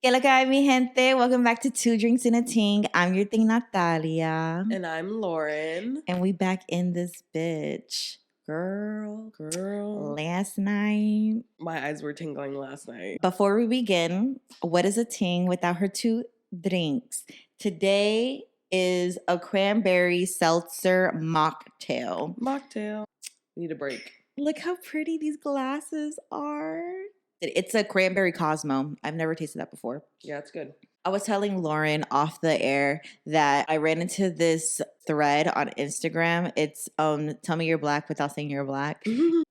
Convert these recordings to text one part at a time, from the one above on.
Que lo que hay, mi gente? Welcome back to Two Drinks and a Ting. I'm your thing, Nathalia. And I'm Lauren. And we back in this bitch. Girl. Last night. My eyes were tingling last night. Before we begin, what is a ting without her two drinks? Today is a cranberry seltzer mocktail. Mocktail. Need a break. Look how pretty these glasses are. It's a cranberry Cosmo. I've never tasted that before. Yeah, it's good. I was telling Lauren off the air that I ran into this thread on Instagram. It's tell me you're black without saying you're black.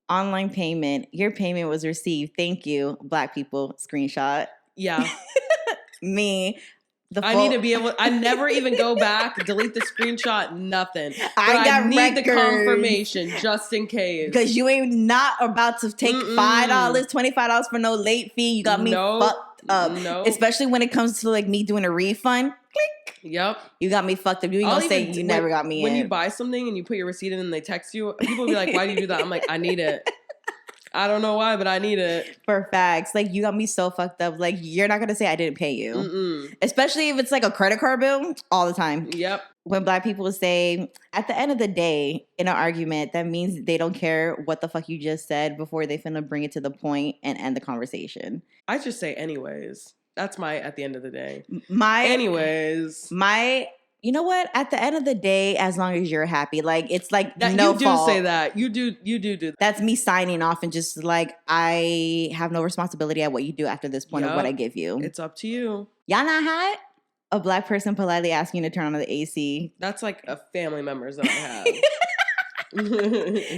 Online payment. Your payment was received. Thank you, black people. Screenshot. Yeah. Me. I need to be able. I never even go back, delete the screenshot, nothing. But I need the confirmation just in case. Because you ain't not about to take $5, $25 for no late fee. You got me fucked up. No. Especially when it comes to like me doing a refund. Click. Yep. You got me fucked up. You ain't gonna say you never got me in. When you buy something and you put your receipt in and they text you, people will be like, why do you do that? I'm like, I need it. I don't know why, but I need it. For facts. Like, you got me so fucked up. Like, you're not going to say I didn't pay you. Especially if it's like a credit card bill all the time. Yep. When black people say, at the end of the day, in an argument, that means they don't care what the fuck you just said before they finna bring it to the point and end the conversation. I just say anyways. That's my, at the end of the day. You know what? At the end of the day, as long as you're happy, like it's like that, no you do fault. Say that. You do that. That's me signing off and just like I have no responsibility at what you do after this point of what I give you. It's up to you. Y'all not hot? A black person politely asking you to turn on the AC. That's like a family members that I have.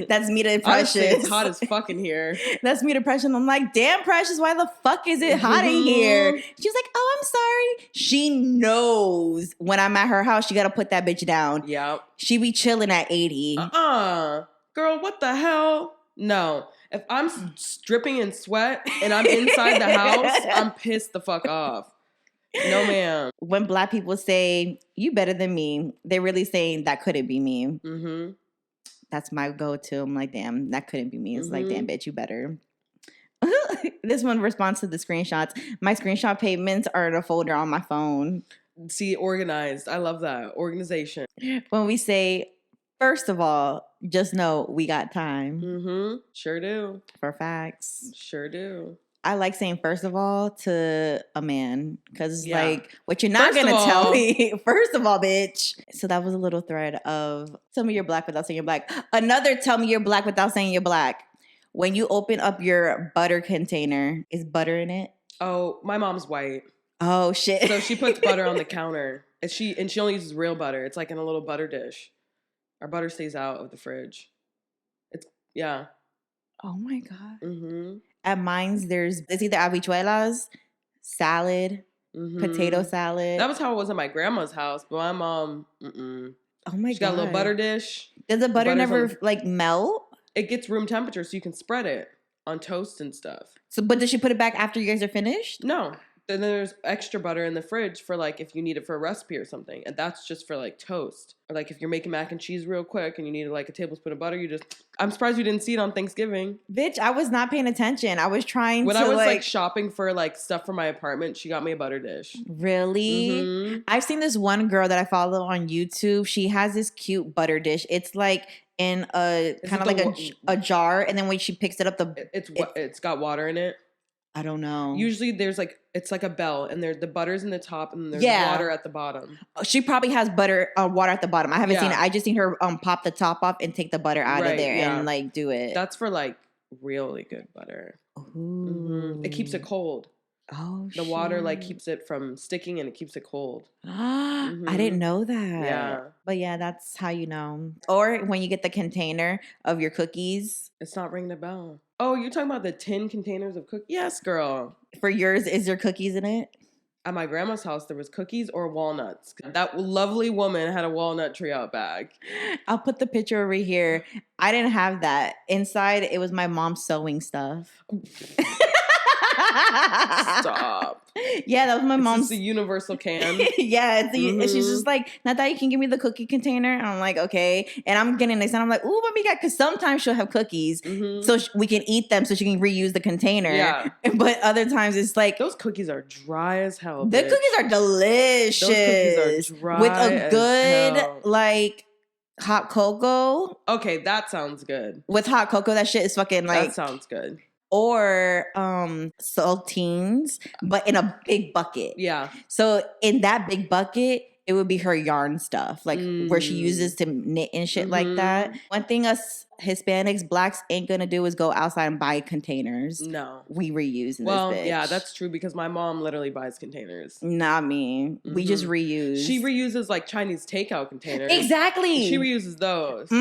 That's me to Precious. It's hot as fuck in here. That's me to Precious. I'm like, damn, Precious, why the fuck is it hot in here? She's like, oh, I'm sorry. She knows when I'm at her house, she got to put that bitch down. Yep. She be chilling at 80. Girl, what the hell? No. If I'm dripping in sweat and I'm inside the house, I'm pissed the fuck off. No, ma'am. When black people say, you better than me, they're really saying that couldn't be me. Mm-hmm. That's my go-to. I'm like, damn, that couldn't be me. It's like, damn, bitch, you better. This one responds to the screenshots. My screenshot payments are in a folder on my phone. See, organized. I love that. Organization. When we say, first of all, just know we got time. Mm-hmm. Sure do. For facts. Sure do. I like saying first of all to a man because it's like what you're not going to tell me. First of all, bitch. So that was a little thread of tell me you're black without saying you're black. Another tell me you're black without saying you're black. When you open up your butter container, is butter in it? Oh, my mom's white. Oh, shit. So she puts butter on the counter. And she only uses real butter. It's like in a little butter dish. Our butter stays out of the fridge. Yeah. Oh, my God. Mm-hmm. At mine's, it's either habichuelas, salad, potato salad. That was how it was at my grandma's house, but my mom, Oh my God. She got a little butter dish. Does the butter never melt? It gets room temperature, so you can spread it on toast and stuff. So, but does she put it back after you guys are finished? No. Then there's extra butter in the fridge for like if you need it for a recipe or something. And that's just for like toast. Or like if you're making mac and cheese real quick and you need like a tablespoon of butter, I'm surprised you didn't see it on Thanksgiving. Bitch, I was not paying attention. I was trying when I was like shopping for like stuff for my apartment, she got me a butter dish. Really? Mm-hmm. I've seen this one girl that I follow on YouTube. She has this cute butter dish. It's like in a kind of like a jar. And then when she picks it up, it's got water in it. I don't know. Usually there's like, it's like a bell and the butter's in the top and there's water at the bottom. She probably has water at the bottom. I haven't seen it. I just seen her pop the top off and take the butter out of there and like do it. That's for like really good butter. Ooh. It keeps it cold. Oh, the water like keeps it from sticking and it keeps it cold. I didn't know that. Yeah. But yeah, that's how you know. Or when you get the container of your cookies. It's not ringing a bell. Oh, you're talking about the tin containers of cookies? Yes, girl. For yours, is there cookies in it? At my grandma's house, there was cookies or walnuts. That lovely woman had a walnut tree out back. I'll put the picture over here. I didn't have that. Inside, it was my mom's sewing stuff. Stop. Yeah, that was my mom's. It's a universal can. Yeah, she's just like, Nathalia, you can give me the cookie container. And I'm like, okay. And I'm getting next, and I'm like, ooh, mommy got, because sometimes she'll have cookies, so we can eat them, so she can reuse the container. Yeah. But other times it's like, those cookies are dry as hell. The cookies are delicious. Those cookies are dry with a good hell. like hot cocoa. Okay, that sounds good. With hot cocoa, that shit is fucking like. That sounds good. Or saltines, but in a big bucket. Yeah. So in that big bucket, it would be her yarn stuff, like where she uses to knit and shit like that. One thing us Hispanics, blacks ain't gonna do is go outside and buy containers. No. We reuse in this bitch. Yeah, that's true, because my mom literally buys containers. Not me. We just reuse. She reuses like Chinese takeout containers. Exactly. She reuses those.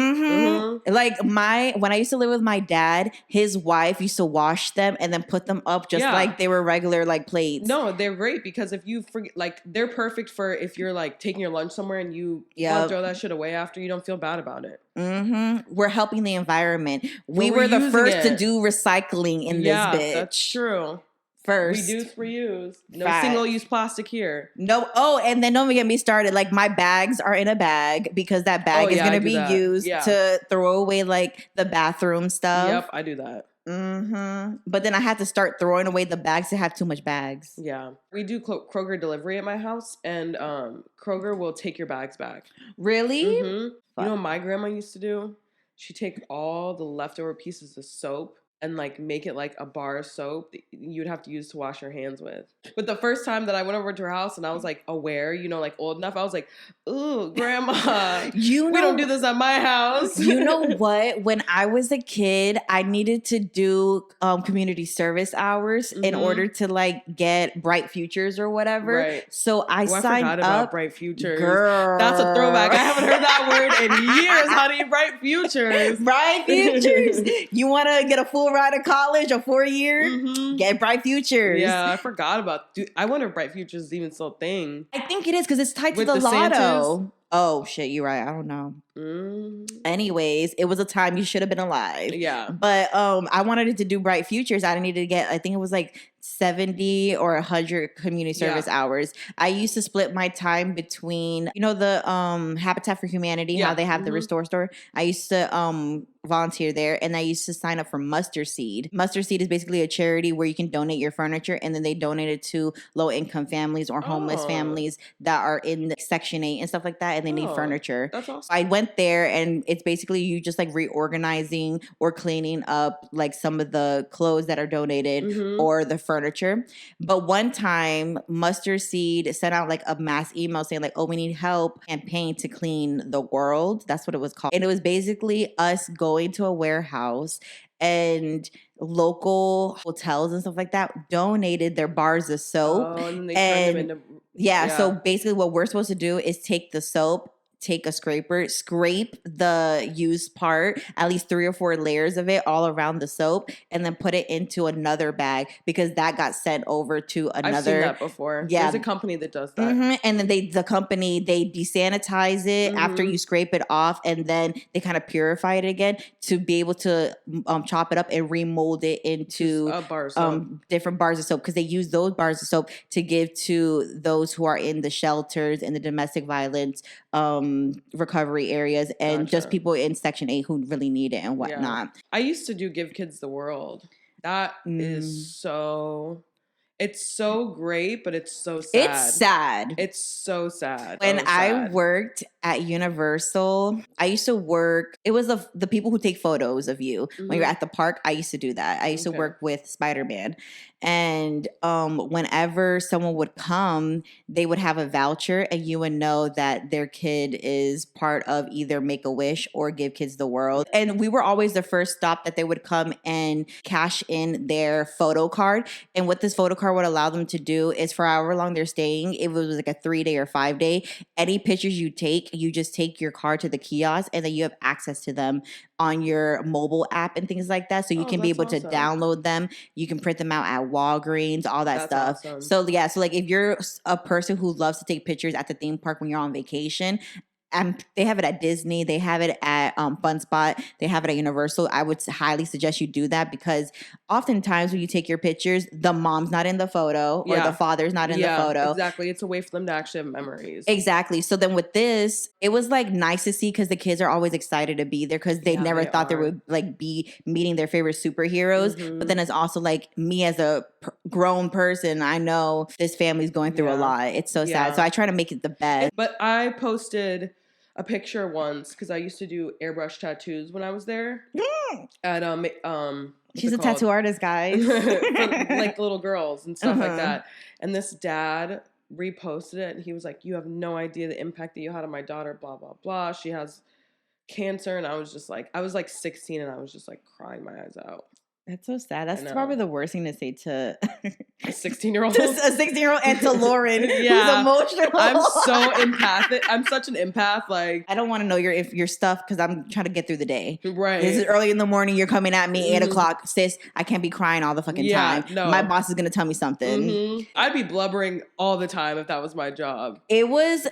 Like when I used to live with my dad, his wife used to wash them and then put them up just like they were regular like plates. No, they're great, because if you forget, like, they're perfect for if you're like taking your lunch somewhere and you want to throw that shit away after, you don't feel bad about it. We're helping the environment. We were the first to do recycling in this bitch. Yeah, that's true. First. Reduce, reuse. No single-use plastic here. No. Oh, and then don't get me started. Like, my bags are in a bag because that bag is going to be used to throw away like the bathroom stuff. Yep, I do that. But then I had to start throwing away the bags to have too much bags. Yeah. We do Kroger delivery at my house, and Kroger will take your bags back. Really? You know what my grandma used to do? She'd take all the leftover pieces of soap and like make it like a bar of soap that you'd have to use to wash your hands with. But the first time that I went over to her house and I was like aware, like old enough, I was like, ooh, grandma, we don't do this at my house. You know what? When I was a kid, I needed to do community service hours in order to like get Bright Futures or whatever. Right. So I signed I forgot up. About Bright Futures. Girl. That's a throwback. I haven't heard that word in years, honey. Bright Futures. Bright Futures. You want to get a full ride to college, a 4-year? Get Bright Futures. Yeah, I forgot about. Dude, I wonder if Bright Futures is even still a thing. I think it is because it's tied to the lotto. Oh shit, you're right. I don't know. Anyways, it was a time you should have been alive. Yeah. But I wanted it to do Bright Futures. I needed to get, I think it was like 70 or 100 community service hours. I used to split my time between, the Habitat for Humanity, how they have the Restore store. I used to volunteer there, and I used to sign up for Mustard Seed. Mustard Seed is basically a charity where you can donate your furniture, and then they donate it to low-income families or homeless families that are in the Section 8 and stuff like that, and they need furniture. That's awesome. So I went there, and it's basically you just like reorganizing or cleaning up like some of the clothes that are donated or the furniture. But one time, Mustard Seed sent out like a mass email saying like, oh, we need help campaign to clean the world. That's what it was called. And it was basically us going to a warehouse, and local hotels and stuff like that donated their bars of soap. Oh, and then they turned them into... So basically what we're supposed to do is take the soap, take a scraper, scrape the used part, at least 3 or 4 layers of it all around the soap, and then put it into another bag because that got sent over to another. I've seen that before. Yeah. There's a company that does that. And then they desanitize it after you scrape it off, and then they kind of purify it again to be able to chop it up and remold it into different bars of soap, because they use those bars of soap to give to those who are in the shelters and the domestic violence recovery areas, and just people in Section 8 who really need it and whatnot. Yeah. I used to do Give Kids the World. That is so... It's so great, but it's so sad. It's sad. It's so sad. When I worked at Universal, I used to work, it was the people who take photos of you. When you're at the park, I used to do that. I used to work with Spider-Man. And whenever someone would come, they would have a voucher, and you would know that their kid is part of either Make-A-Wish or Give Kids the World. And we were always the first stop that they would come and cash in their photo card. And what this photo card would allow them to do is, for however long they're staying, it was like a 3-day or 5-day, any pictures you take, you just take your card to the kiosk, and then you have access to them on your mobile app and things like that. So you can be able to download them. You can print them out at Walgreens, all that stuff. Awesome. So like if you're a person who loves to take pictures at the theme park when you're on vacation, They have it at Disney. They have it at Fun Spot. They have it at Universal. I would highly suggest you do that because oftentimes when you take your pictures, the mom's not in the photo or the father's not in the photo. Exactly. It's a way for them to actually have memories. Exactly. So then with this, it was like nice to see because the kids are always excited to be there because they never thought they would like be meeting their favorite superheroes. But then it's also like me as a grown person, I know this family's going through a lot. It's so sad. So I try to make it the best. But I posted a picture once because I used to do airbrush tattoos when I was there. At she's a tattoo artist, guys. For, like little girls and stuff like that. And this dad reposted it and he was like, "You have no idea the impact that you had on my daughter, blah blah blah. She has cancer." And I was like 16 and I was just like crying my eyes out. That's so sad. That's probably the worst thing to say to a 16-year-old. A 16-year-old and to Lauren, who's emotional. I'm so empathic. I'm such an empath. Like, I don't want to know your stuff because I'm trying to get through the day. Right. This is early in the morning. You're coming at me 8 o'clock. Sis, I can't be crying all the fucking time. No. My boss is going to tell me something. I'd be blubbering all the time if that was my job. It was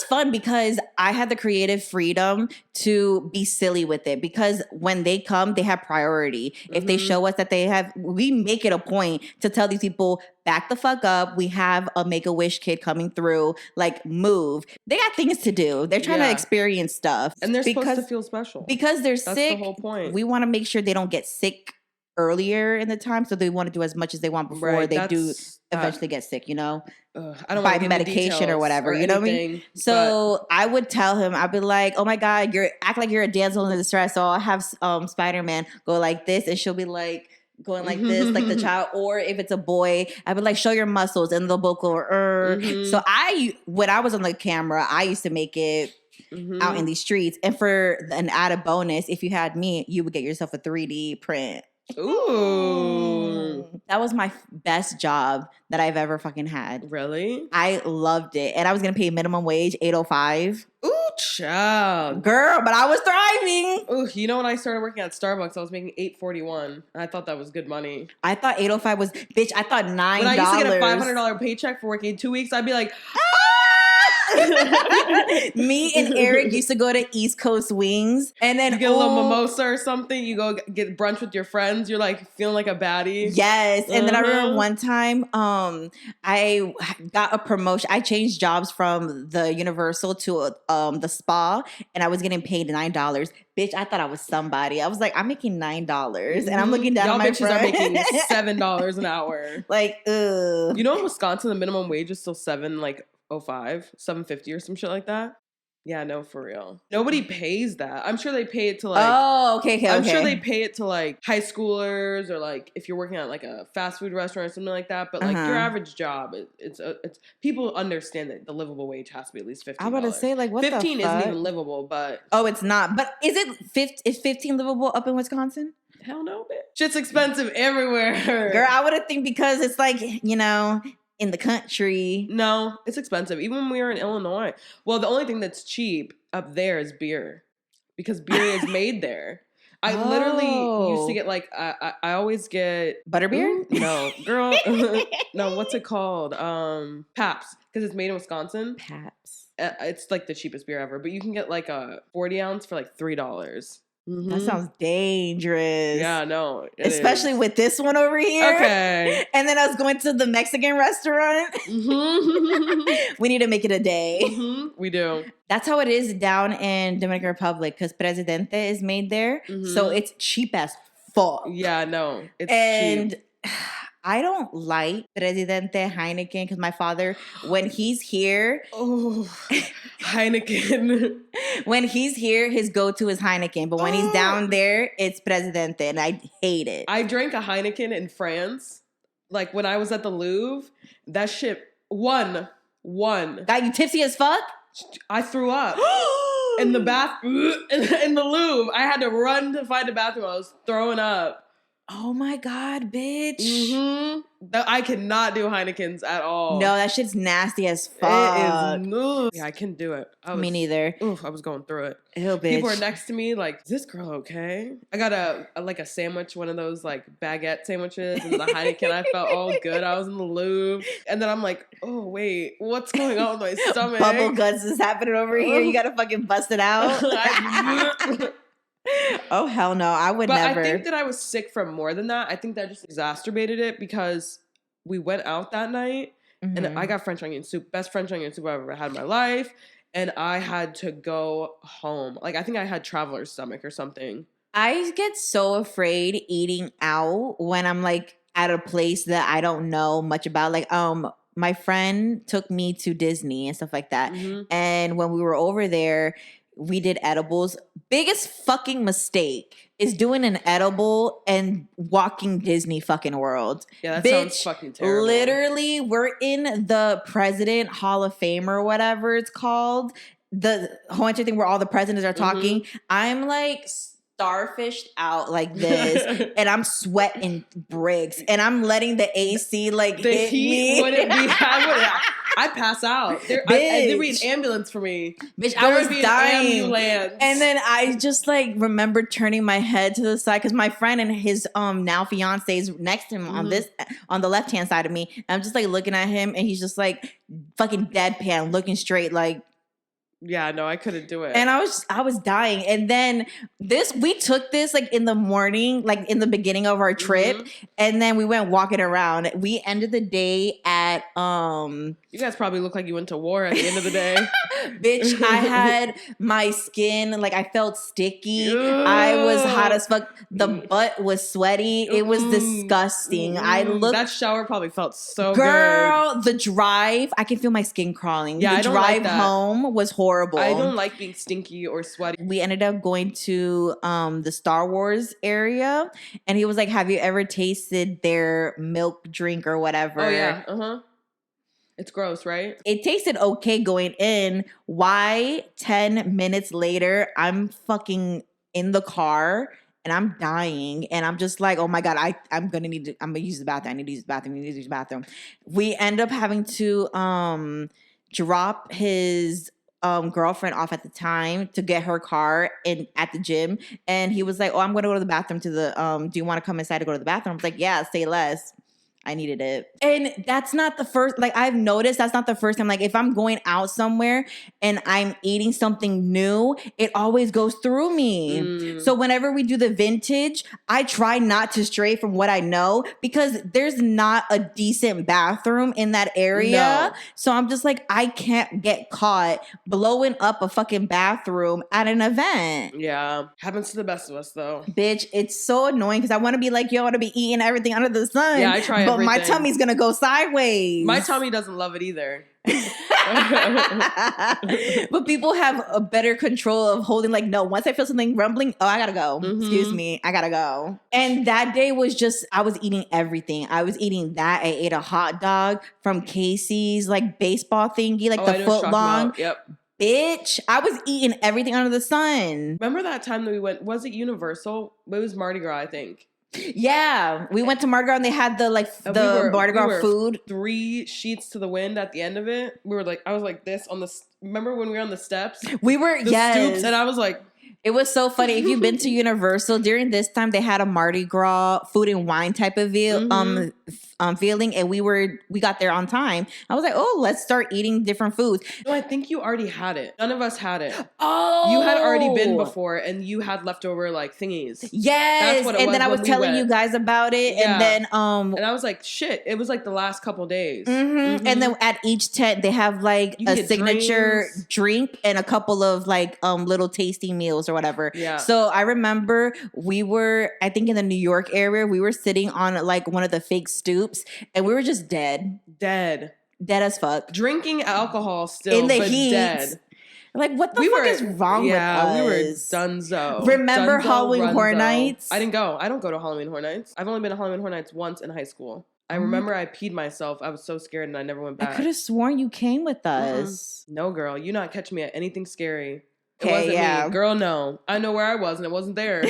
fun because I had the creative freedom to be silly with it because when they come, they have priority. If they show us that we make it a point to tell these people, back the fuck up. We have a Make-A-Wish kid coming through. Like, move. They got things to do. They're trying to experience stuff. And they're supposed to feel special. Because they're sick. That's the whole point. We want to make sure they don't get sick earlier in the time. So they want to do as much as they want before they do eventually get sick, you know? I don't by medication or whatever, you know what I mean? So I would tell him, I'd be like, "Oh my God, act like you're a damsel in distress." So I'll have Spider-Man go like this and she'll be like, going like this, like the child. Or if it's a boy, I would like, "Show your muscles," and they'll both go, So when I was on the camera, I used to make it out in these streets. And for an added bonus, if you had me, you would get yourself a 3D print. Ooh. That was my best job that I've ever fucking had. Really? I loved it. And I was going to pay minimum wage, $8.05. Ooh, child. Girl, but I was thriving. Ooh, you know when I started working at Starbucks, I was making $8.41. I thought that was good money. I thought $8.05 was, bitch, I thought $9. When I used to get a $500 paycheck for working 2 weeks, I'd be like, me and Eric used to go to East Coast Wings and then you get a little mimosa or something. You go get brunch with your friends. You're like feeling like a baddie. Yes. And then I remember one time I got a promotion. I changed jobs from the Universal to the spa and I was getting paid $9. Bitch, I thought I was somebody. I was like, I'm making $9 and I'm looking down at my bitches are making $7 an hour. Like, ugh. You know in Wisconsin the minimum wage is still $7.50 or some shit like that. Yeah, no, for real. Nobody pays that. I'm sure they pay it to like. Oh, okay. I'm sure they pay it to like high schoolers or like if you're working at like a fast food restaurant or something like that. But like your average job, it's people understand that the livable wage has to be at least $15. I'm about to say like what 15 the fuck? isn't even livable, but it's not. But is 15 livable up in Wisconsin? Hell no, bitch. Shit's expensive everywhere. Girl, I would have think because it's like, you know, in the country. No, it's expensive. Even when we were in Illinois. Well, the only thing that's cheap up there is beer. Because beer is made there. I literally used to get like, I always get... Butterbeer? No, girl. No, what's it called? Pabst. Because it's made in Wisconsin. Pabst. It's like the cheapest beer ever. But you can get like a 40 ounce for like $3. That sounds dangerous. Yeah, no. Especially with this one over here. Okay. And then I was going to the Mexican restaurant. We need to make it a day. We do. That's how it is down in Dominican Republic because Presidente is made there. So it's cheap as fuck. Yeah, no. It's cheap. I don't like Presidente Heineken because my father, when he's here... Oh, Heineken. When he's here, his go-to is Heineken. But when he's down there, it's Presidente. And I hate it. I drank a Heineken in France. Like when I was at the Louvre. That shit, one. Got you tipsy as fuck? I threw up. In the bath, in the Louvre. I had to run to find a bathroom. I was throwing up. Oh my God, bitch. Mm-hmm. I cannot do Heineken's at all. No, that shit's nasty as fuck. It is. Yeah, I couldn't do it. Me neither. Oof, I was going through it. Ew, bitch. People are next to me like, is this girl okay? I got a sandwich, one of those like baguette sandwiches, and the Heineken. I felt all good. I was in the Louvre. And then I'm like, oh, wait, what's going on with my stomach? Bubble guts is happening over here. You gotta fucking bust it out. Oh, hell no. I would never. But I think that I was sick from more than that. I think that just exacerbated it because we went out that night and I got French onion soup. Best French onion soup I've ever had in my life. And I had to go home. Like, I think I had traveler's stomach or something. I get so afraid eating out when I'm like at a place that I don't know much about. Like, my friend took me to Disney and stuff like that. Mm-hmm. And when we were over there, we did edibles. Biggest fucking mistake is doing an edible and walking Disney fucking World. Yeah, that sounds fucking terrible. Literally, we're in the President Hall of Fame or whatever it's called. The whole entire thing where all the presidents are talking. Mm-hmm. I'm like starfished out like this, and I'm sweating bricks, and I'm letting the AC like the hit heat me. Wouldn't be. I'd pass out. There'd be an ambulance for me. Bitch, I was dying. Ambulance. And then I just like remember turning my head to the side because my friend and his now fiance is next to him on the left hand side of me. And I'm just like looking at him, and he's just like fucking deadpan, looking straight like. Yeah, no, I couldn't do it. And I was dying. And then we took this like in the morning, like in the beginning of our trip. And then we went walking around. We ended the day at, you guys probably look like you went to war at the end of the day. Bitch, I had my skin, like I felt sticky. I was hot as fuck. The butt was sweaty. It was disgusting. That shower probably felt so good. Girl, the drive, I can feel my skin crawling. Yeah, the drive home was horrible. I don't like being stinky or sweaty. We ended up going to the Star Wars area, and he was like, have you ever tasted their milk drink or whatever? Oh, yeah. It's gross, right? It tasted okay going in. Why 10 minutes later, I'm fucking in the car and I'm dying. And I'm just like, oh my God, I'm gonna use the bathroom. I need to use the bathroom. We end up having to drop his girlfriend off at the time to get her car at the gym. And he was like, oh, I'm gonna go to the bathroom do you want to come inside to go to the bathroom? I was like, yeah, say less. I needed it. And that's not the first, like I've noticed that's not the first time. Like if I'm going out somewhere and I'm eating something new, it always goes through me. So whenever we do the vintage, I try not to stray from what I know because there's not a decent bathroom in that area. No. So I'm just like, I can't get caught blowing up a fucking bathroom at an event. Yeah. Happens to the best of us though. Bitch, it's so annoying because I want to be like, yo, I want to be eating everything under the sun. Yeah, I try but my tummy's gonna go sideways. My tummy doesn't love it either. But people have a better control of holding like, no, once I feel something rumbling, oh, I gotta go. Excuse me, I gotta go. And that day was just, I was eating everything. I was eating that. I ate a hot dog from Casey's like baseball thingy, like the foot long. Yep. Bitch, I was eating everything under the sun. Remember that time that we went, was it Universal? It was Mardi Gras, I think. Yeah, we went to Mardi Gras and they had the Mardi Gras food. 3 sheets to the wind at the end of it. We were like, I was like this on the. Remember when we were on the steps? We were stoops, and I was like. It was so funny. If you've been to Universal during this time, they had a Mardi Gras food and wine type of feeling, and we got there on time. I was like, oh, let's start eating different foods. No, I think you already had it. None of us had it. Oh, you had already been before, and you had leftover like thingies. Yes, that's what it was. And then I was telling you guys about it, and then and I was like, shit. It was like the last couple days, and then at each tent they have like a signature drink and a couple of like little tasting meals or whatever. Yeah. So I remember we were, I think in the New York area, we were sitting on like one of the fake stoops and we were just dead as fuck. Drinking alcohol still, in the but heat. Dead. Like, what the fuck is wrong with us? Yeah, we were dunzo. Remember Halloween Horror Nights? I didn't go. I don't go to Halloween Horror Nights. I've only been to Halloween Horror Nights once in high school. I remember I peed myself. I was so scared and I never went back. I could have sworn you came with us. No, girl. You not catch me at anything scary. It Okay, wasn't me. Girl, no. I know where I was and it wasn't there.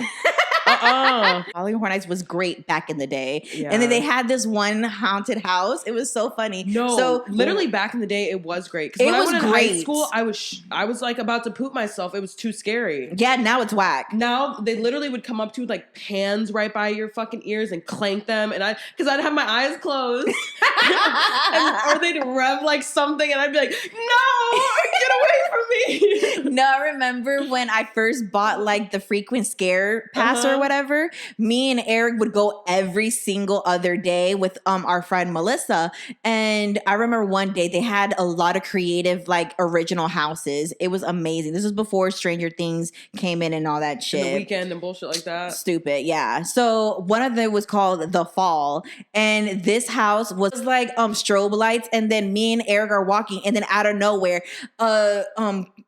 Halloween Horror Nights was great back in the day. Yeah. And then they had this one haunted house. It was so funny. No, so literally back in the day, it was great. Because when I went in high school, I was like about to poop myself. It was too scary. Yeah, now it's whack. Now they literally would come up to like pans right by your fucking ears and clank them, and because I'd have my eyes closed, or they'd rev like something, and I'd be like, "No, get away from me!" No, I remember when I first bought like the frequent scare pass or whatever. Me and Eric would go every single other day with our friend Melissa, and I remember one day they had a lot of creative like original houses. It was amazing. This was before Stranger Things came in and all that shit. And the Weekend and bullshit like that. Stupid, yeah. So one of them was called The Fall, and this house was like strobe lights, and then me and Eric are walking, and then out of nowhere, a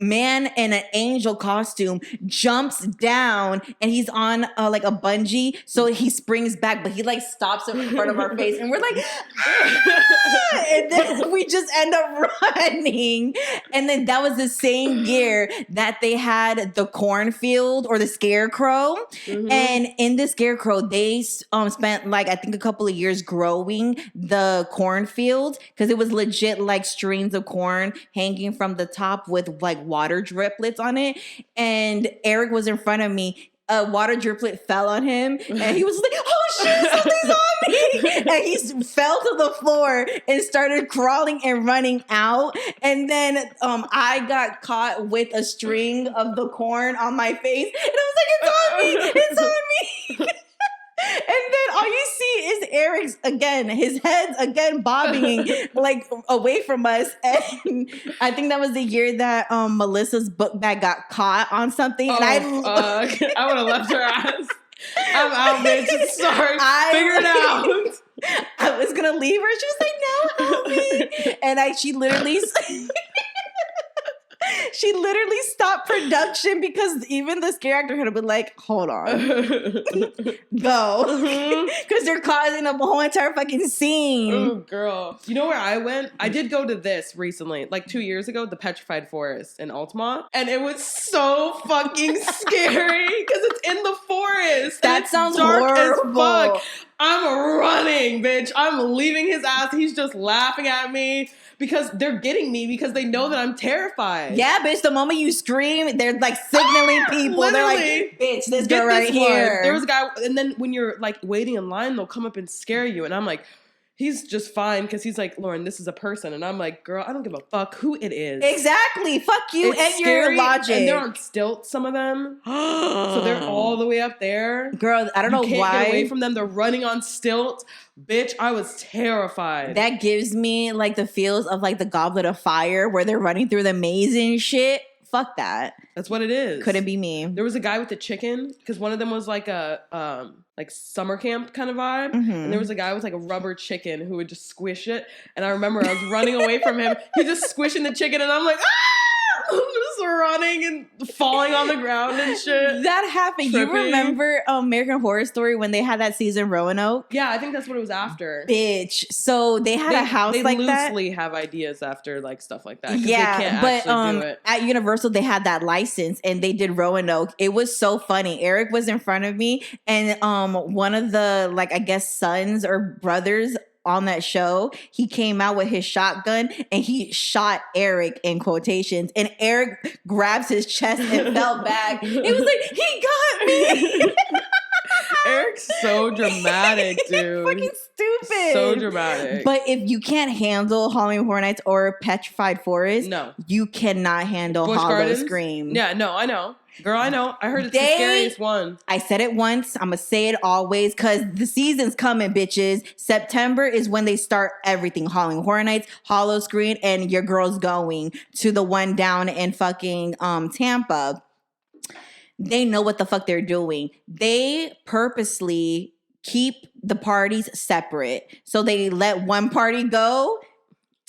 man in an angel costume jumps down, and he's on like a bungee, so he springs back, but he like stops in front of our face, and we're like, ah! And then we just end up running. And then that was the same year that they had the cornfield or the scarecrow. Mm-hmm. And in the scarecrow, they spent like I think a couple of years growing the cornfield because it was legit like strings of corn hanging from the top with like water driplets on it. And Eric was in front of me. A water driplet fell on him, and he was like, "Oh shit, something's on me!" And he fell to the floor and started crawling and running out. And then I got caught with a string of the corn on my face, and I was like, "It's on me! It's on me!" And then all you see is Eric's again, his head's again bobbing like away from us. And I think that was the year that Melissa's book bag got caught on something. And I would have left her ass. I'm out, bitch. Sorry. Figure it out. I was gonna leave her. She was like, "No, help me!" And she literally. She literally stopped production because even the scare actor had been like, "Hold on, go," because they're causing a whole entire fucking scene. Oh, girl. You know where I went? I did go to this recently, like 2 years ago, the Petrified Forest in Altamont, and it was so fucking scary because it's in the forest. That sounds dark horrible. As fuck. I'm running, bitch. I'm leaving his ass. He's just laughing at me. Because they're getting me because they know that I'm terrified. Yeah, bitch. The moment you scream, they're like signaling people. Literally. They're like, "Bitch, this girl right here." There was a guy, and then when you're like waiting in line, they'll come up and scare you. And I'm like, he's just fine because he's like, "Lauren, this is a person." And I'm like, "Girl, I don't give a fuck who it is." Exactly. Fuck you and scary, your logic. And they're on stilts, some of them. So they're all the way up there. Girl, I don't know why. You can't get away from them. They're running on stilts. Bitch, I was terrified. That gives me like the feels of like the Goblet of Fire where they're running through the maze and shit. Fuck that. That's what it is. Couldn't be me. There was a guy with a chicken because one of them was like a like summer camp kind of vibe, and there was a guy with like a rubber chicken who would just squish it. And I remember I was running away from him. He just squishing the chicken, and I'm like, ah! I'm just running and falling on the ground and shit. That happened. Tripping. You remember American Horror Story when they had that season Roanoke? Yeah, I think that's what it was after. Bitch. So they had a house like that. They loosely have ideas after like stuff like that. Yeah, they can't but do it. At Universal they had that license and they did Roanoke. It was so funny. Eric was in front of me, and one of the like I guess sons or brothers on that show, he came out with his shotgun and he shot Eric in quotations, and Eric grabs his chest and fell back. It was like, he got me. Eric's so dramatic, dude. Fucking stupid. So dramatic. But if you can't handle Halloween Horror Nights or Petrified Forest, no, you cannot handle Busch Hollow Gardens? Scream. Yeah, no, I know. Girl, I know. I heard it's the scariest one. I said it once. I'm going to say it always because the season's coming, bitches. September is when they start everything. Halloween Horror Nights, Hollow Screen, and your girl's going to the one down in fucking Tampa. They know what the fuck they're doing. They purposely keep the parties separate. So they let one party go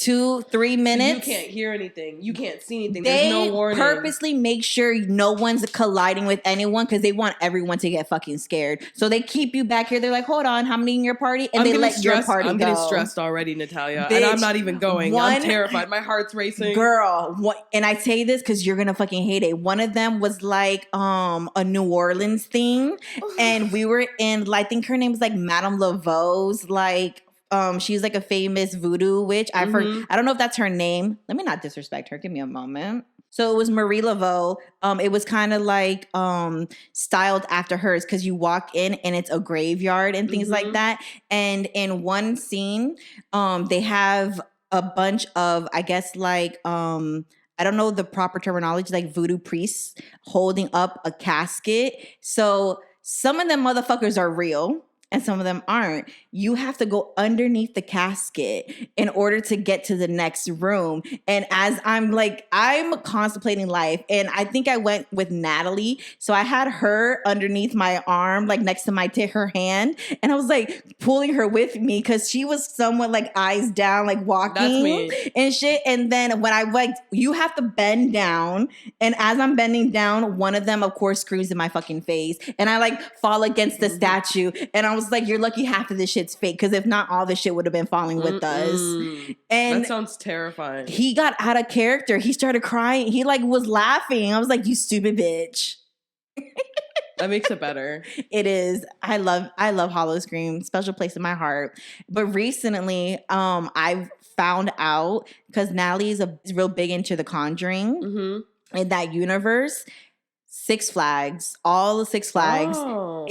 2-3 minutes. So you can't hear anything. You can't see anything. They There's no warning. purposely make sure no one's colliding with anyone because they want everyone to get fucking scared. So they keep you back here. They're like, hold on, how many in your party? And they let your party go. I'm getting stressed already, Natalia. Bitch, and I'm not even going. I'm terrified. My heart's racing. Girl, and I say this because you're going to fucking hate it. One of them was like a New Orleans thing. And we were in, I think her name was like Madame Laveau's, like, she's like a famous voodoo witch. I don't know if that's her name. Let me not disrespect her. Give me a moment. So it was Marie Laveau. It was kind of like styled after hers because you walk in and it's a graveyard and things like that. And in one scene, they have a bunch of, I guess, like I don't know the proper terminology, like voodoo priests holding up a casket. So some of them motherfuckers are real. And some of them aren't. You have to go underneath the casket in order to get to the next room. And as I'm contemplating life, and I think I went with Natalie. So I had her underneath my arm, like next to her hand. And I was like pulling her with me because she was somewhat like eyes down, like walking and shit. And then when I went, you have to bend down. And as I'm bending down, one of them, of course, screams in my fucking face. And I like fall against the statue. And I was like, you're lucky half of this shit's fake because if not, all this shit would have been falling with us. And that sounds terrifying. He got out of character. He started crying. He like was laughing. I was like, you stupid bitch. That makes it better. It is. I love Hollow Scream. Special place in my heart. But recently, I've found out because Natalie is real big into The Conjuring in that universe. Six Flags, all the Six Flags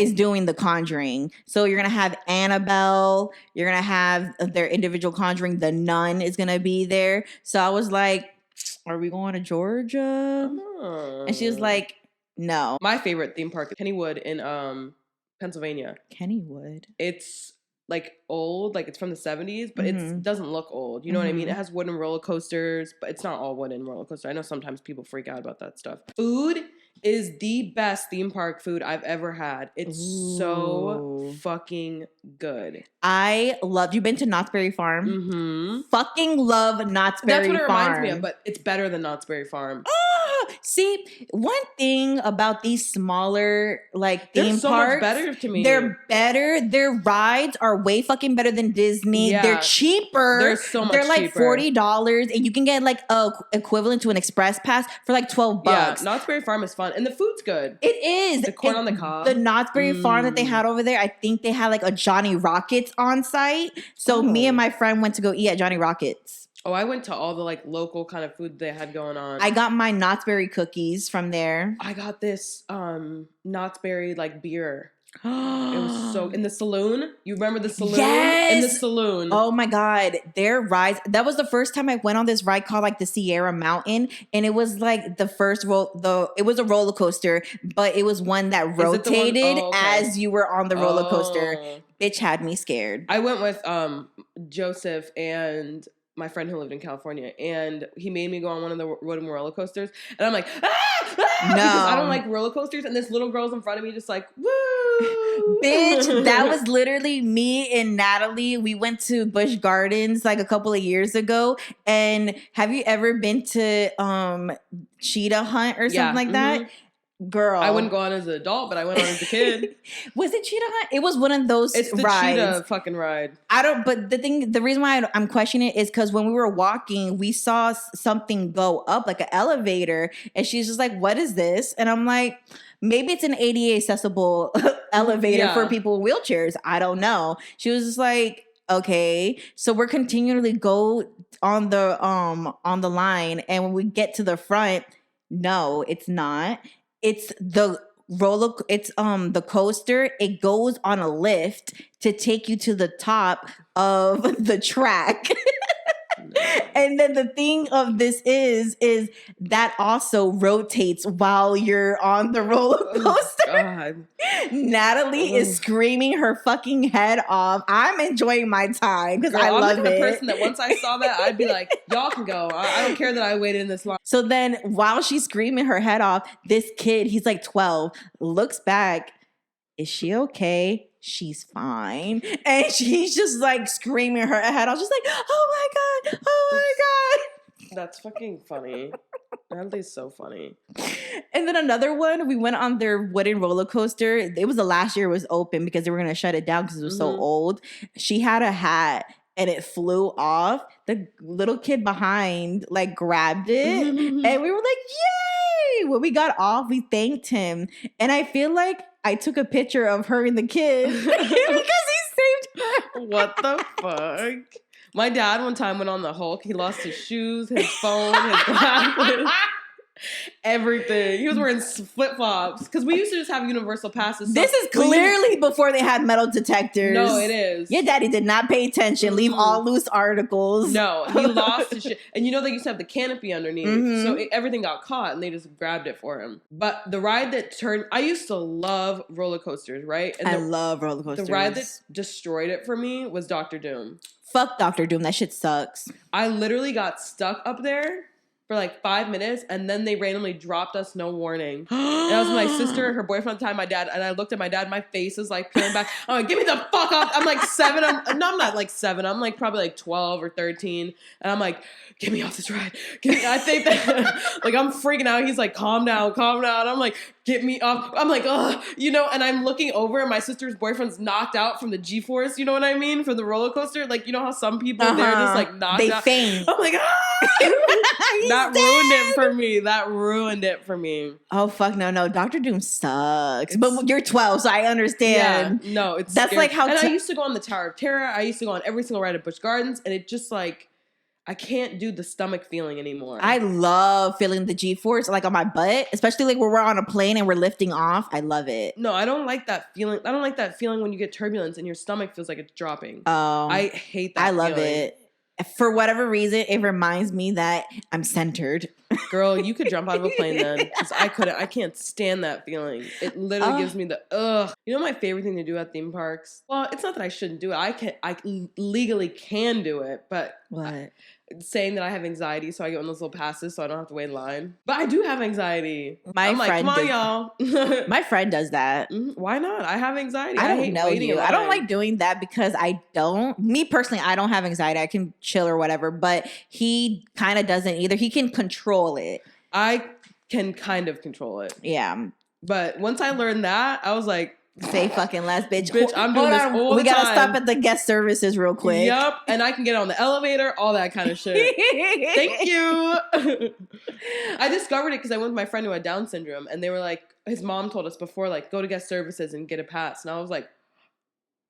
is doing The Conjuring. So you're going to have Annabelle. You're going to have their individual Conjuring. The Nun is going to be there. So I was like, are we going to Georgia? And she was like, no. My favorite theme park is Kennywood in Pennsylvania. Kennywood? It's like old, like it's from the 70s, but it doesn't look old. You know what I mean? It has wooden roller coasters, but it's not all wooden roller coaster. I know sometimes people freak out about that stuff. Food is the best theme park food I've ever had. It's so fucking good. I love. You been to Knott's Berry Farm? Fucking love Knott's Berry Farm. That's what it reminds me of, but it's better than Knott's Berry Farm. See, one thing about these smaller like theme parks, they're so much better to me. They're better. Their rides are way fucking better than Disney. Yeah. They're cheaper. They're so much cheaper. They're like $40, and you can get like a equivalent to an express pass for like $12. Yeah, Knott's Berry Farm is fun, and the food's good. It is. The corn on the cob. The Knott's Berry Farm that they had over there, I think they had like a Johnny Rockets on site. So me and my friend went to go eat at Johnny Rockets. Oh, I went to all the like local kind of food they had going on. I got my Knott's Berry cookies from there. I got this Knott's Berry like beer. It was so in the saloon. You remember the saloon? Yes! In the saloon. Oh my God. Their rides. That was the first time I went on this ride called like the Sierra Mountain. And it was like the first it was a roller coaster, but it was one that rotated as you were on the roller coaster. Bitch had me scared. I went with Joseph and my friend who lived in California, and he made me go on one of the wooden roller coasters, and I'm like, no, because I don't like roller coasters, and this little girl's in front of me just like, woo, bitch. That was literally me and Natalie. We went to Busch Gardens like a couple of years ago, and have you ever been to Cheetah Hunt or something like that? Girl, I wouldn't go on as an adult, but I went on as a kid. Was it Cheetah Hunt? It was one of those rides. It's the Cheetah fucking ride. But the reason why I'm questioning it is because when we were walking, we saw something go up, like an elevator, and she's just like, what is this? And I'm like, maybe it's an ADA accessible elevator for people with wheelchairs. I don't know. She was just like, okay. So we're continually go on the line, and when we get to the front, no, it's not. It's the the coaster. It goes on a lift to take you to the top of the track. And then the thing of this is that also rotates while you're on the roller coaster. God. Natalie is screaming her fucking head off. I'm enjoying my time because I love it. I'm the person that once I saw that, I'd be like, y'all can go. I don't care that I waited in this line. So then while she's screaming her head off, this kid, he's like 12, looks back. Is she okay? she's fine. And she's just like screaming her head. I was just like, oh my God, oh my God. That's fucking funny. Natalie's so funny. And then another one, we went on their wooden roller coaster. It was the last year it was open because they were going to shut it down because it was so old. She had a hat and it flew off. The little kid behind like grabbed it and we were like, yay! When we got off, we thanked him. And I feel like I took a picture of her and the kid because he saved her. What the fuck? My dad one time went on the Hulk. He lost his shoes, his phone, his glasses, everything. He was wearing flip-flops because we used to just have universal passes. So this is clearly before they had metal detectors. No, it is. Your daddy did not pay attention. Leave all loose articles. No, he lost his shit. And you know they used to have the canopy underneath. So everything got caught and they just grabbed it for him. But the ride that turned... I used to love roller coasters, right? And I love roller coasters. The ride that destroyed it for me was Dr. Doom. Fuck Dr. Doom. That shit sucks. I literally got stuck up there for like 5 minutes and then they randomly dropped us no warning. And I was with my sister, her boyfriend at the time, my dad, and I looked at my dad, my face is like peeling back. I'm like, get me the fuck off. I'm like 7. I'm not like 7. I'm like probably like 12 or 13. And I'm like, get me off this ride. I think that like I'm freaking out. He's like, calm down, calm down. I'm like, get me off. I'm like, ugh, you know, and I'm looking over and my sister's boyfriend's knocked out from the G-force, you know what I mean? For the roller coaster. Like, you know how some people, they're just like knocked out. They faint. I'm like, ah! That ruined it for me. That ruined it for me. Oh, fuck, no. Dr. Doom sucks. But you're 12, so I understand. Yeah, no, it's That's scary. like how... And I used to go on the Tower of Terror. I used to go on every single ride at Busch Gardens. And it just like... I can't do the stomach feeling anymore. I love feeling the G-force like on my butt, especially like when we're on a plane and we're lifting off. I love it. No, I don't like that feeling. I don't like that feeling when you get turbulence and your stomach feels like it's dropping. Oh, I hate that. I love it. For whatever reason, it reminds me that I'm centered. Girl, you could jump out of a plane then. Because I couldn't. I can't stand that feeling. It literally gives me the ugh. You know my favorite thing to do at theme parks? Well, it's not that I shouldn't do it. I legally can do it, but what? Saying that I have anxiety, so I get one of those little passes so I don't have to wait in line. But I do have anxiety. My friend like, come on, y'all. My friend does that. Why not? I have anxiety. I don't hate know you. I don't like doing that because me personally, I don't have anxiety. I can chill or whatever, but he kind of doesn't either. He can control it. I can kind of control it. Yeah. But once I learned that, I was like, say fucking less, bitch. Bitch, I'm doing this all We the gotta time. stop at the guest services real quick. Yep, and I can get on the elevator, all that kind of shit. Thank you. I discovered it because I went with my friend who had Down syndrome, and they were like, his mom told us before, like, go to guest services and get a pass. And I was like,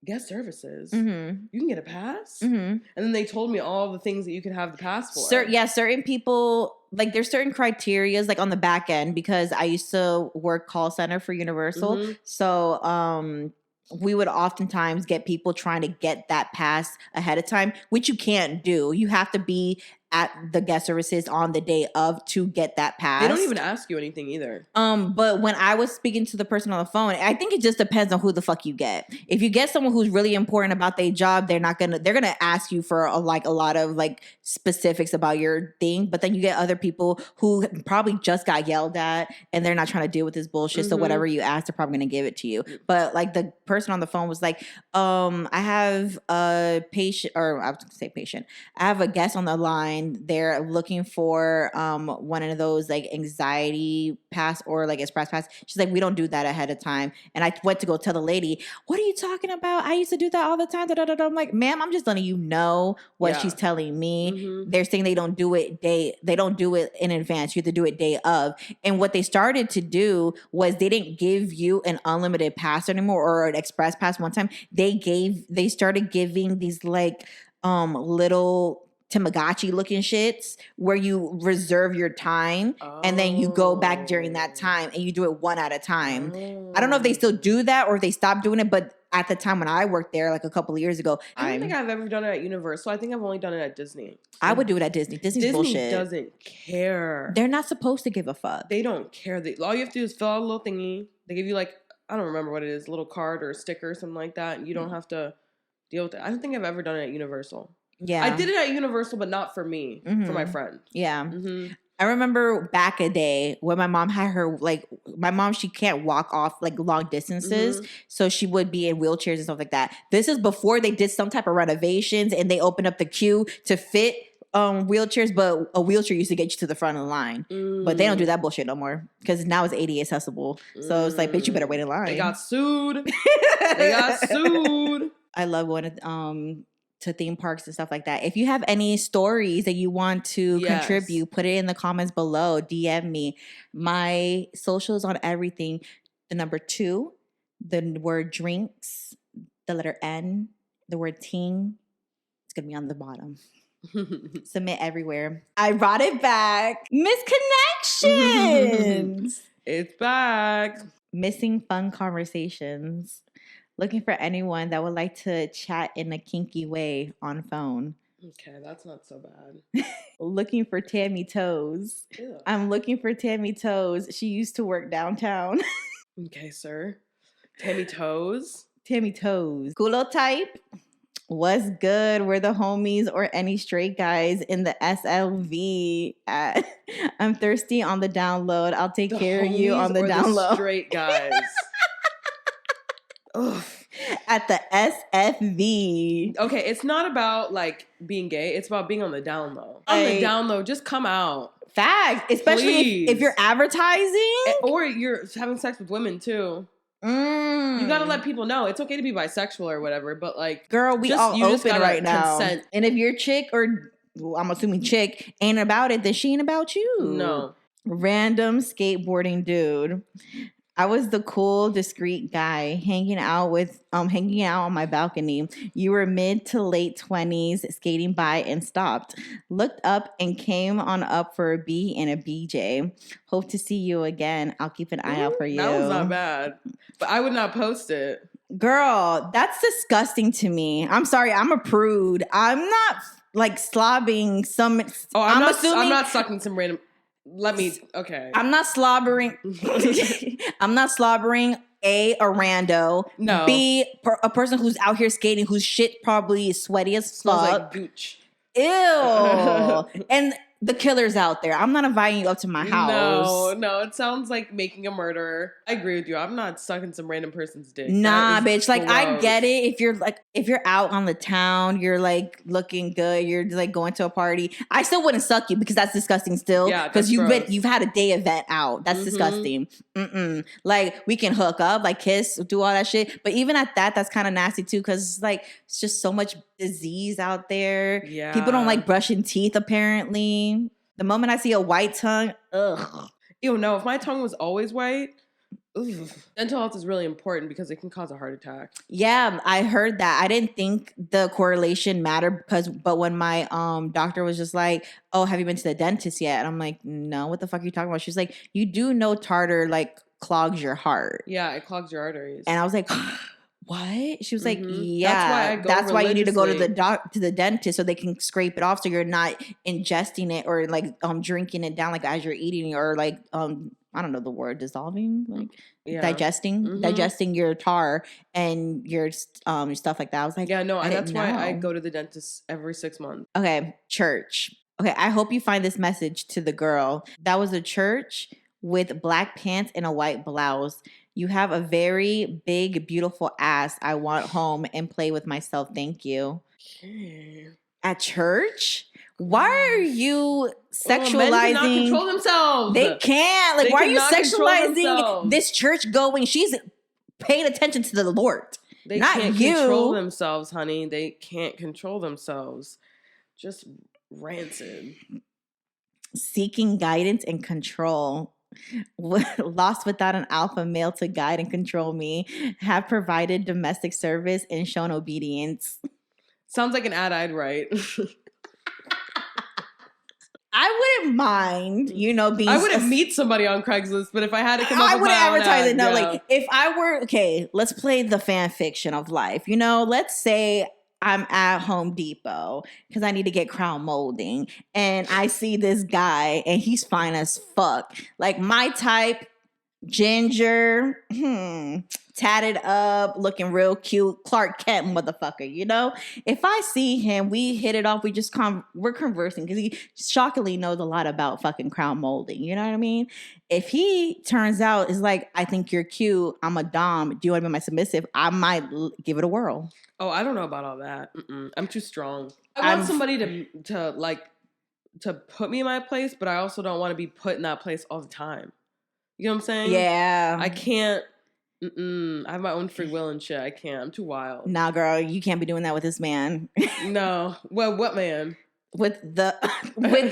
guest services? You can get a pass? And then they told me all the things that you could have the pass for. Certain people... Like there's certain criterias like on the back end because I used to work call center for Universal. So we would oftentimes get people trying to get that pass ahead of time, which you can't do. You have to be at the guest services on the day of to get that pass. They don't even ask you anything either. But when I was speaking to the person on the phone, I think it just depends on who the fuck you get. If you get someone who's really important about their job, they're gonna ask you for a lot of like specifics about your thing. But then you get other people who probably just got yelled at and they're not trying to deal with this bullshit. So whatever you ask, they're probably gonna give it to you. But like the person on the phone was like, I have a patient, or I was gonna say patient. I have a guest on the line. They're looking for one of those like anxiety pass or like express pass. She's like, we don't do that ahead of time. And I went to go tell the lady, what are you talking about? I used to do that all the time. I'm like, ma'am, I'm just letting you know what she's telling me. They're saying they don't do it in advance. You have to do it day of. And what they started to do was they didn't give you an unlimited pass anymore or an express pass one time. They started giving these like little Tamagotchi looking shits where you reserve your time and then you go back during that time and you do it one at a time. I don't know if they still do that or if they stopped doing it, but at the time when I worked there, like a couple of years ago, I don't think I've ever done it at Universal. I think I've only done it at Disney. I would do it at Disney. Disney's bullshit. Disney doesn't care. They're not supposed to give a fuck. They don't care. All you have to do is fill out a little thingy. They give you like, I don't remember what it is, a little card or a sticker or something like that. And you don't have to deal with it. I don't think I've ever done it at Universal. Yeah. I did it at Universal, but not for me, for my friend. Yeah. I remember back a day when my mom had her, like, my mom, she can't walk off like long distances. So she would be in wheelchairs and stuff like that. This is before they did some type of renovations and they opened up the queue to fit wheelchairs, but a wheelchair used to get you to the front of the line. But they don't do that bullshit no more because now it's ADA accessible. So it's like, bitch, you better wait in line. They got sued. I love going to theme parks and stuff like that. If you have any stories that you want to contribute, put it in the comments below. DM me. My socials on everything. The number 2, the word drinks, the letter N, the word Ting. It's going to be on the bottom. Submit everywhere. I brought it back. Misconnections. It's back. Missing fun conversations. Looking for anyone that would like to chat in a kinky way on phone. Okay, that's not so bad. Looking for Tammy Toes. Ew. I'm looking for Tammy Toes. She used to work downtown. Okay, sir. Tammy Toes. Tammy Toes. Culo type. What's good? We're the homies or any straight guys in the SLV. I'm thirsty on the download. I'll take care of you on the download. The straight guys. Ugh. At the SFV. Okay, it's not about like being gay. It's about being on the down low. On the down low, just come out. Fact. Especially if you're advertising. Or you're having sex with women too. You gotta let people know. It's okay to be bisexual or whatever, but like, girl, we all open right now. Consent. And if your chick or, well, I'm assuming chick, ain't about it, then she ain't about you. No. Random skateboarding dude. I was the cool, discreet guy hanging out on my balcony. You were mid to late 20s, skating by and stopped. Looked up and came on up for a B and a BJ. Hope to see you again. I'll keep an eye out for you. That was not bad, but I would not post it. Girl, that's disgusting to me. I'm sorry, I'm a prude. I'm not like slobbing some. Oh, I'm not sucking some random. Okay. I'm not slobbering. I'm not slobbering. A rando. No. B, a person who's out here skating whose shit probably is sweaty as fuck. Smells like gooch. Ew. And the killer's out there. I'm not inviting you up to my house. No, it sounds like making a murderer. I agree with you. I'm not sucking some random person's dick. Nah, bitch. Like, gross. I get it. If you're out on the town, you're like looking good, you're like going to a party. I still wouldn't suck you because that's disgusting still. Yeah, because you've had a day event out. That's disgusting. Like, we can hook up, like kiss, do all that shit. But even at that, that's kind of nasty too, because like it's just so much disease out there. Yeah. People don't like brushing teeth apparently. The moment I see a white tongue, ugh. Ew, no, if my tongue was always white, ugh. Dental health is really important because it can cause a heart attack. Yeah, I heard that. I didn't think the correlation mattered but when my doctor was just like, oh, have you been to the dentist yet? And I'm like, no, what the fuck are you talking about? She's like, you do know tartar like clogs your heart. Yeah, it clogs your arteries. And I was like, what? She was like, yeah, that's why you need to go to the dentist so they can scrape it off so you're not ingesting it or like drinking it down like as you're eating or like I don't know the word, dissolving, like digesting your tar and your stuff like that. I was like, yeah, no, that's why I go to the dentist every 6 months. Okay, church. Okay, I hope you find this message to the girl. That was a church with black pants and a white blouse. You have a very big, beautiful ass. I want home and play with myself. Thank you. Okay. At church? Why are you sexualizing? Men cannot control themselves. They can't. Like, why are you sexualizing this church going? She's paying attention to the Lord. They not can't you. Control themselves, honey. They can't control themselves. Just rancid. Seeking guidance and control. Lost without an alpha male to guide and control me. Have provided domestic service and shown obedience. Sounds like an ad I'd write. I wouldn't mind, being. I wouldn't meet somebody on Craigslist, but if I had to come up with my own I wouldn't advertise it. No, yeah. like if I were let's play the fan fiction of life. Let's say I'm at Home Depot because I need to get crown molding, and I see this guy, and he's fine as fuck. Like my type, ginger, tatted up, looking real cute, Clark Kent motherfucker, you know? If I see him, we hit it off, we just we're conversing because he shockingly knows a lot about fucking crown molding, you know what I mean? If he turns out is like, I think you're cute, I'm a dom, do you want to be my submissive? I might give it a whirl. Oh, I don't know about all that. I'm too strong. I want somebody to put me in my place, but I also don't want to be put in that place all the time. You know what I'm saying? Yeah. I can't. I have my own free will and shit. I can't. I'm too wild. Nah, girl, you can't be doing that with this man. No. Well, what man? with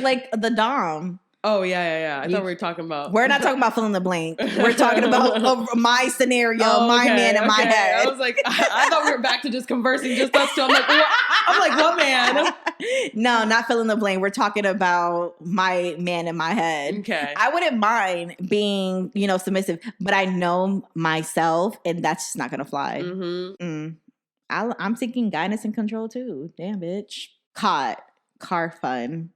like the dom. Oh, yeah. I thought we were talking about... We're not talking about fill in the blank. We're talking about my scenario, my man in my head. I was like, I thought we were back to just conversing, just us two. I'm like, what man? No, not fill in the blank. We're talking about my man in my head. Okay. I wouldn't mind being, submissive, but I know myself, and that's just not going to fly. I'm seeking guidance and control too. Damn, bitch. Caught. Car fun.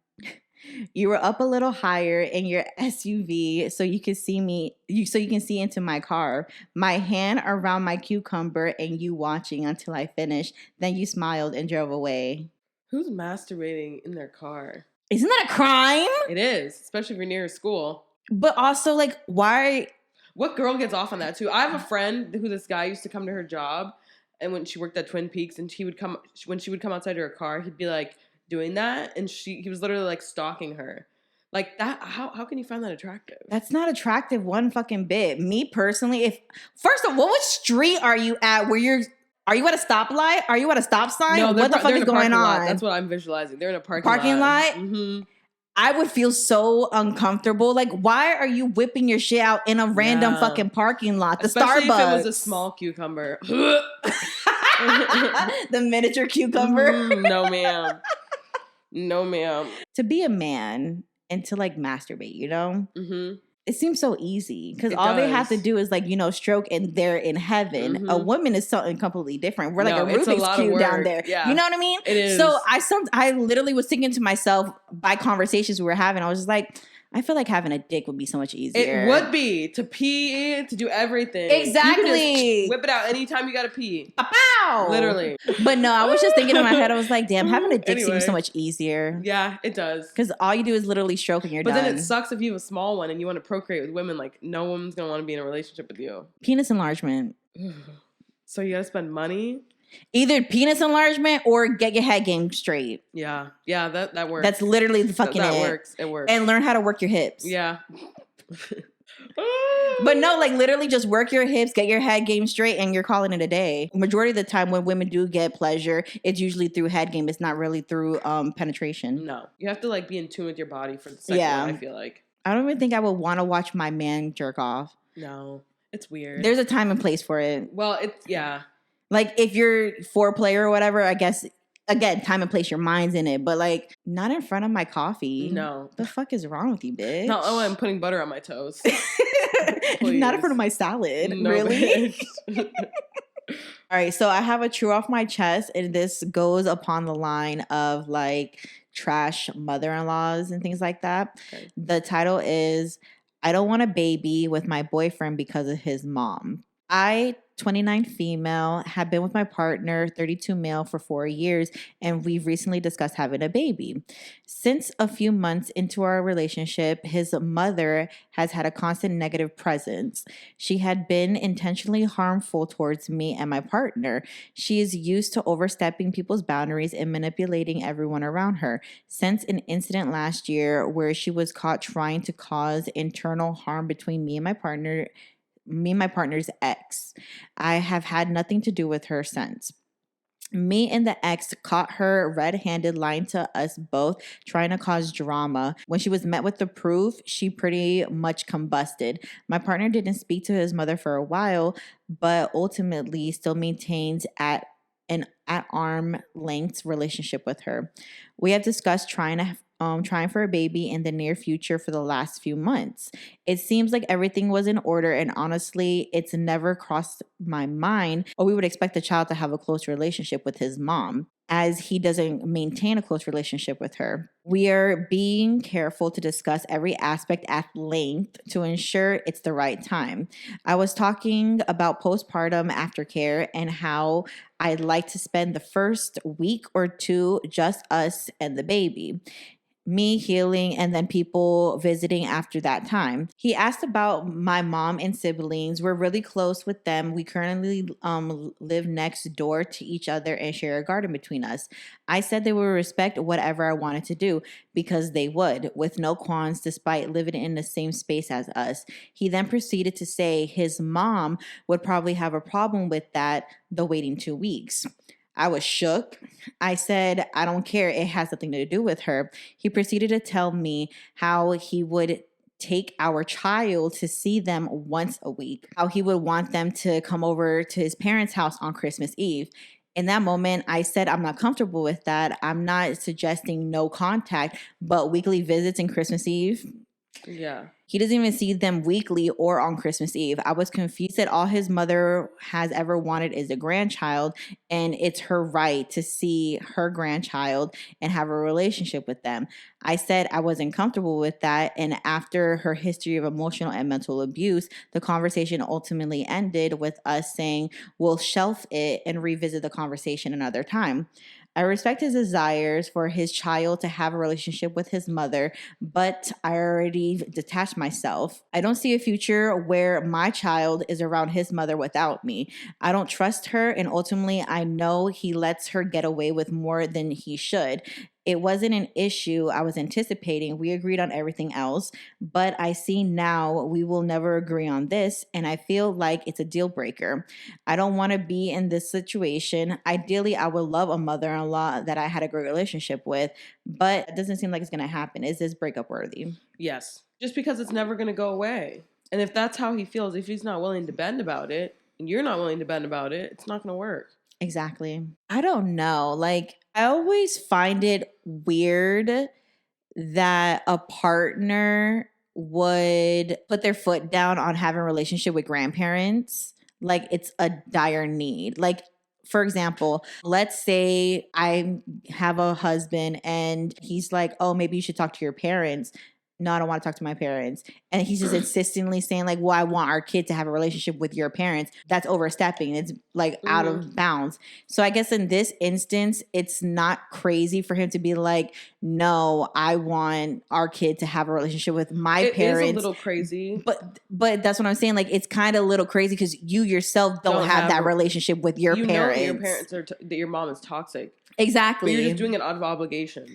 You were up a little higher in your SUV so you can see me, so you can see into my car. My hand around my cucumber and you watching until I finished. Then you smiled and drove away. Who's masturbating in their car? Isn't that a crime? It is, especially if you're near a school. But also, like, why? What girl gets off on that too? I have a friend who this guy used to come to her job, and when she worked at Twin Peaks, and when she would come outside to her car, he'd be like doing that, and he was literally like stalking her. Like that, how can you find that attractive? That's not attractive one fucking bit. Me personally, first of all, what street are you at where are you at a stoplight? Are you at a stop sign? No, what the fuck is going on? Lot. That's what I'm visualizing. They're in a parking lot. Mm-hmm. I would feel so uncomfortable. Like, why are you whipping your shit out in a random fucking parking lot? The Especially Starbucks. If it was a small cucumber. The miniature cucumber. No, ma'am. To be a man and to like masturbate, it seems so easy because all they have to do is like, stroke and they're in heaven. A woman is something completely different. We're like a Rubik's Cube down there. Yeah. You know what I mean? It is. So I literally was thinking to myself by conversations we were having, I was just like, I feel like having a dick would be so much easier. It would be to pee, to do everything. Exactly. You can just whip it out anytime you gotta pee. Pow! Literally. But no, I was just thinking in my head, I was like, damn, having a dick seems so much easier. Yeah, it does. Because all you do is literally stroke and you're done. But then it sucks if you have a small one and you want to procreate with women. Like, no one's gonna want to be in a relationship with you. Penis enlargement. So you gotta spend money? Either penis enlargement or get your head game straight. Yeah, that works. That's literally the fucking that works. It works. And learn how to work your hips. Yeah. But no, like literally just work your hips, get your head game straight, and you're calling it a day. Majority of the time when women do get pleasure, it's usually through head game. It's not really through penetration. No. You have to like be in tune with your body for the second one, I feel like. I don't even think I would want to watch my man jerk off. No. It's weird. There's a time and place for it. Well, yeah. Like, if you're foreplay or whatever, I guess, again, time and place, your mind's in it. But, like, not in front of my coffee. No. The fuck is wrong with you, bitch? No, I'm putting butter on my toast. Not in front of my salad. No, really? All right, so I have a true off my chest, and this goes upon the line of, like, trash mother-in-laws and things like that. Okay. The title is, I don't want a baby with my boyfriend because of his mom. 29 female, have been with my partner, 32 male, for 4 years, and we've recently discussed having a baby. Since a few months into our relationship, his mother has had a constant negative presence. She had been intentionally harmful towards me and my partner. She is used to overstepping people's boundaries and manipulating everyone around her. Since an incident last year where she was caught trying to cause internal harm between me and my partner's ex. I have had nothing to do with her since. Me and the ex caught her red-handed lying to us both, trying to cause drama. When she was met with the proof, she pretty much combusted. My partner didn't speak to his mother for a while, but ultimately still maintains an arm length relationship with her. We have discussed trying for a baby in the near future for the last few months. It seems like everything was in order, and honestly, it's never crossed my mind, or we would expect the child to have a close relationship with his mom. as he doesn't maintain a close relationship with her. We are being careful to discuss every aspect at length to ensure it's the right time. I was talking about postpartum aftercare and how I'd like to spend the first week or two just us and the baby, me healing, and then people visiting after that time. He asked about my mom and siblings. We're really close with them. We currently live next door to each other and share a garden between us. I said they would respect whatever I wanted to do because they would, with no qualms, despite living in the same space as us. He then proceeded to say his mom would probably have a problem with that, the waiting 2 weeks. I was shook. I said, I don't care. It has nothing to do with her. He proceeded to tell me how he would take our child to see them once a week, how he would want them to come over to his parents' house on Christmas Eve. In that moment, I said, I'm not comfortable with that. I'm not suggesting no contact, but weekly visits and Christmas Eve. Yeah. He doesn't even see them weekly or on Christmas Eve. I was confused that all his mother has ever wanted is a grandchild, and it's her right to see her grandchild and have a relationship with them. I said I wasn't comfortable with that, and after her history of emotional and mental abuse, the conversation ultimately ended with us saying we'll shelf it and revisit the conversation another time. I respect his desires for his child to have a relationship with his mother, but I already detached myself. I don't see a future where my child is around his mother without me. I don't trust her, and ultimately, I know he lets her get away with more than he should. It wasn't an issue I was anticipating. We agreed on everything else, but I see now we will never agree on this, and I feel like it's a deal breaker. I don't want to be in this situation. Ideally, I would love a mother-in-law that I had a great relationship with, but it doesn't seem like it's going to happen. Is this breakup worthy? Yes. Just because it's never going to go away. And if that's how he feels, if he's not willing to bend about it, and you're not willing to bend about it, it's not going to work. Exactly. I don't know. Like, I always find it weird that a partner would put their foot down on having a relationship with grandparents. Like, it's a dire need. Like, for example, let's say I have a husband and he's like, oh, maybe you should talk to your parents. No, I don't want to talk to my parents. And he's just insistently saying, like, well, I want our kid to have a relationship with your parents. That's overstepping. It's like out of bounds. So I guess in this instance, it's not crazy for him to be like, no, I want our kid to have a relationship with my parents. It is a little crazy. But that's what I'm saying. Like, it's kind of a little crazy because you yourself don't have that relationship with your parents. You know your parents are that your mom is toxic. Exactly. But you're just doing it out of obligation.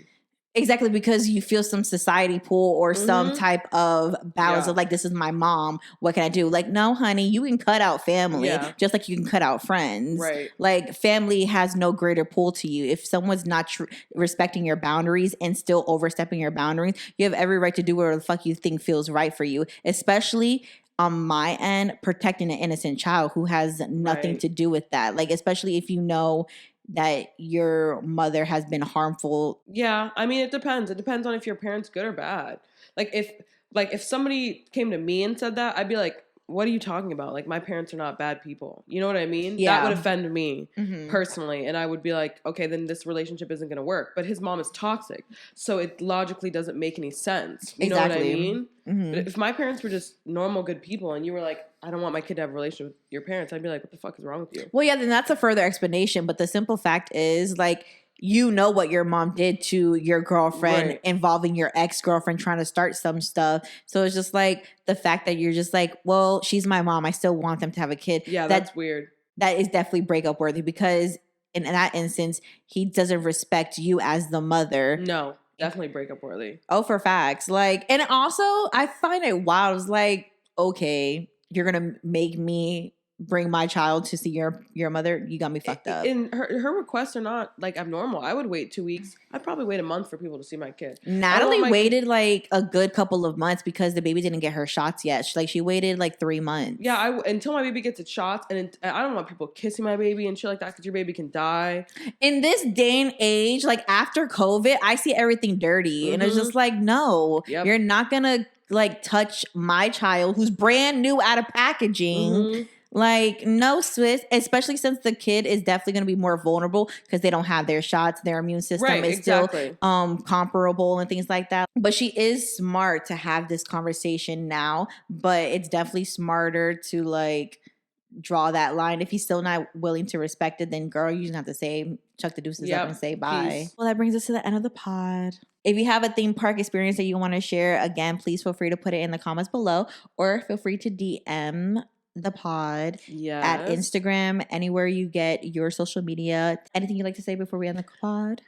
Exactly, because you feel some society pull or some type of balance of like, this is my mom. What can I do? Like, no, honey, you can cut out family just like you can cut out friends. Right. Like, family has no greater pull to you. If someone's not respecting your boundaries and still overstepping your boundaries, you have every right to do whatever the fuck you think feels right for you, especially on my end, protecting an innocent child who has nothing to do with that. Like, especially if you know that your mother has been harmful. Yeah, I mean, it depends. It depends on if your parents good or bad. Like if somebody came to me and said that, I'd be like, what are you talking about? Like, my parents are not bad people. You know what I mean? Yeah. That would offend me personally. And I would be like, okay, then this relationship isn't going to work. But his mom is toxic. So it logically doesn't make any sense. You know what I mean? But if my parents were just normal, good people and you were like, I don't want my kid to have a relationship with your parents, I'd be like, what the fuck is wrong with you? Well, yeah, then that's a further explanation. But the simple fact is, like, you know what your mom did to your girlfriend involving your ex-girlfriend trying to start some stuff. So it's just like the fact that you're just like, well, she's my mom. I still want them to have a kid. Yeah, that's weird. That is definitely breakup worthy because in that instance, he doesn't respect you as the mother. No, definitely breakup worthy. Oh, for facts. Like, and also I find it wild. It's like, okay, you're going to make me bring my child to see your mother. You got me fucked up. And her requests are not like abnormal. I would wait 2 weeks. I'd probably wait a month for people to see my kid. Natalie waited like a good couple of months because the baby didn't get her shots yet. She waited like 3 months. Yeah, until my baby gets its shots, and I don't want people kissing my baby and shit like that because your baby can die. In this day and age, like after COVID, I see everything dirty, and it's just like, no, you're not gonna like touch my child who's brand new out of packaging. Like, no, Swiss, especially since the kid is definitely going to be more vulnerable because they don't have their shots. Their immune system is still comparable and things like that. But she is smart to have this conversation now, but it's definitely smarter to like draw that line. If he's still not willing to respect it, then girl, you just have to say, chuck the deuces up and say bye. Peace. Well, that brings us to the end of the pod. If you have a theme park experience that you want to share, again, please feel free to put it in the comments below or feel free to DM the pod at Instagram, anywhere you get your social media. Anything you'd like to say before we end the pod?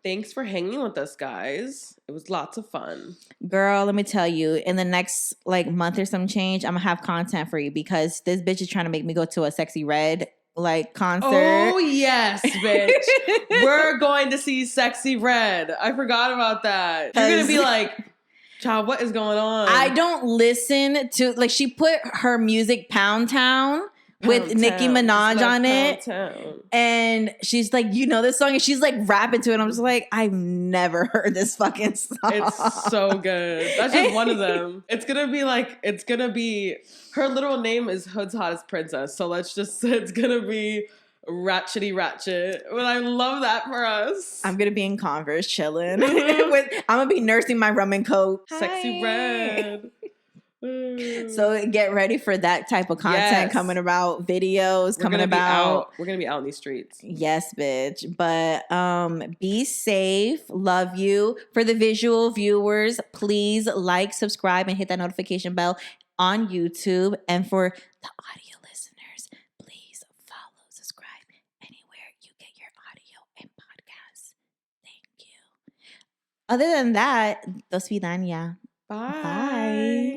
Thanks for hanging with us, guys. It was lots of fun. Girl, let me tell you, in the next like month or some change, I'm gonna have content for you because this bitch is trying to make me go to a Sexy Red like concert. Oh yes, bitch. We're going to see Sexy Red. I forgot about that. You're gonna be like, child, what is going on? I don't listen to, like, she put her music Pound Town with Nicki Minaj on it. And she's like, you know this song? And she's like rapping to it. I'm just like, I've never heard this fucking song. It's so good. That's just one of them. It's gonna be, her literal name is Hood's Hottest Princess. So it's gonna be ratchety ratchet. But I love that for us. I'm gonna be in Converse chilling. I'm gonna be nursing my rum and coke. Sexy Red. So get ready for that type of content coming about, videos coming about. We're gonna be out in these streets. Yes, bitch. But be safe. Love you. For the visual viewers, please like, subscribe, and hit that notification bell on YouTube. And for the audio listeners, please follow, subscribe anywhere you get your audio and podcasts. Thank you. Other than that, dos vidania. Bye. Bye.